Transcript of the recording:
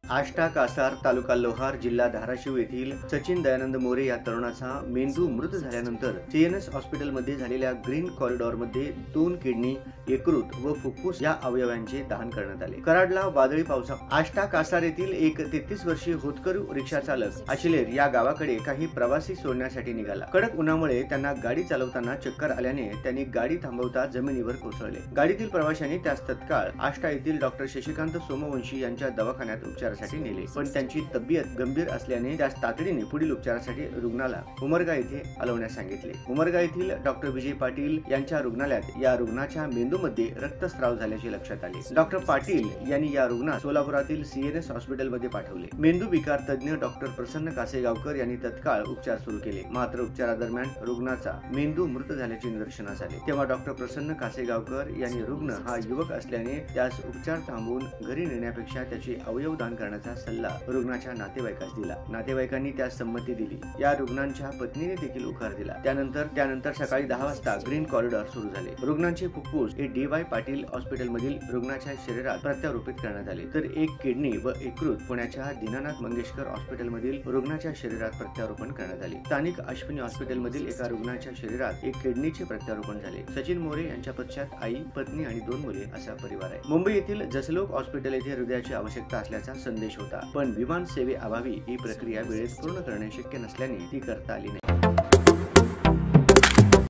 आष्टा कासार, तालुका लोहार, जिल्हा धाराशिव येथील सचिन दयानंद मोरे या तरुणाचा मेंदू मृत झाल्यानंतर सीएनएस हॉस्पिटलमध्ये झालेल्या ग्रीन कॉरिडॉरमध्ये 2 किडनी, यकृत व फुफ्फुस या अवयवांचे दान करण्यात आले। कराडला वादळी पावसा आष्टा कासार येथील एक 33 वर्षीय होतकरू रिक्षा चालक आशिलेर या गावाकडे काही प्रवासी सोडण्यासाठी निघाला। कडक उन्हामुळे त्यांना गाडी चालवताना चक्कर आल्याने त्यांनी गाडी थांबवता जमिनीवर कोसळले। गाडीतील प्रवाशांनी त्यास तत्काळ आष्टा येथील डॉक्टर शशिकांत सोमवंशी यांच्या दवाखान्यात उपचारासाठी नेले, पण त्यांची तब्येत गंभीर असल्याने त्यास तातडीने पुढील उपचारासाठी रुग्णाला उमरगा येथे हलवण्यास सांगितले। उमरगा येथील डॉक्टर विजय पाटील यांच्या रुग्णालयात या रुग्णाच्या मेंदूमध्ये रक्तस्राव झाल्याचे लक्षात आले। डॉक्टर पाटील यांनी या रुग्णास सोलापुरातील सीएनएस हॉस्पिटलमध्ये पाठवले। मेंदू विकार तज्ञ डॉक्टर प्रसन्न कासेगावकर यांनी तत्काळ उपचार सुरू केले, मात्र उपचारादरम्यान रुग्णाचा मेंदू मृत झाल्याचे निदर्शनास आले। तेव्हा डॉक्टर प्रसन्न कासेगावकर यांनी रुग्ण हा युवक असल्याने त्यास उपचार थांबवून घरी नेण्यापेक्षा त्याचे अवयव दान करण्याचा सल्ला रुग्णाच्या नातेवाईकास दिला। नातेवाईकांनी त्यास संमती दिली। या रुग्णांच्या पत्नीने देखील होकार दिला। त्यानंतर सकाळी 10 वाजता ग्रीन कॉरिडॉर सुरू झाले। रुग्णांचे फुफ्फुस हे DY पाटील हॉस्पिटलमधील रुग्णाच्या शरीरात प्रत्यारोपित करण्यात आले, तर एक किडनी व यकृत पुण्याच्या दीनानाथ मंगेशकर हॉस्पिटलमधील रुग्णाच्या शरीरात प्रत्यारोपण करण्यात आले। स्थानिक अश्विनी हॉस्पिटलमधील एका रुग्णाच्या शरीरात एक किडनीचे प्रत्यारोपण झाले। सचिन मोरे यांच्या पश्चात आई, पत्नी आणि 2 मुले असा परिवार आहे। मुंबई येथील जसलोक हॉस्पिटल येथे हृदयाची आवश्यकता असल्याचा संदेश होता, पण विमान सेवेअभावी ही प्रक्रिया वेळेत पूर्ण करणे शक्य नसल्याने ती करता आली नाही।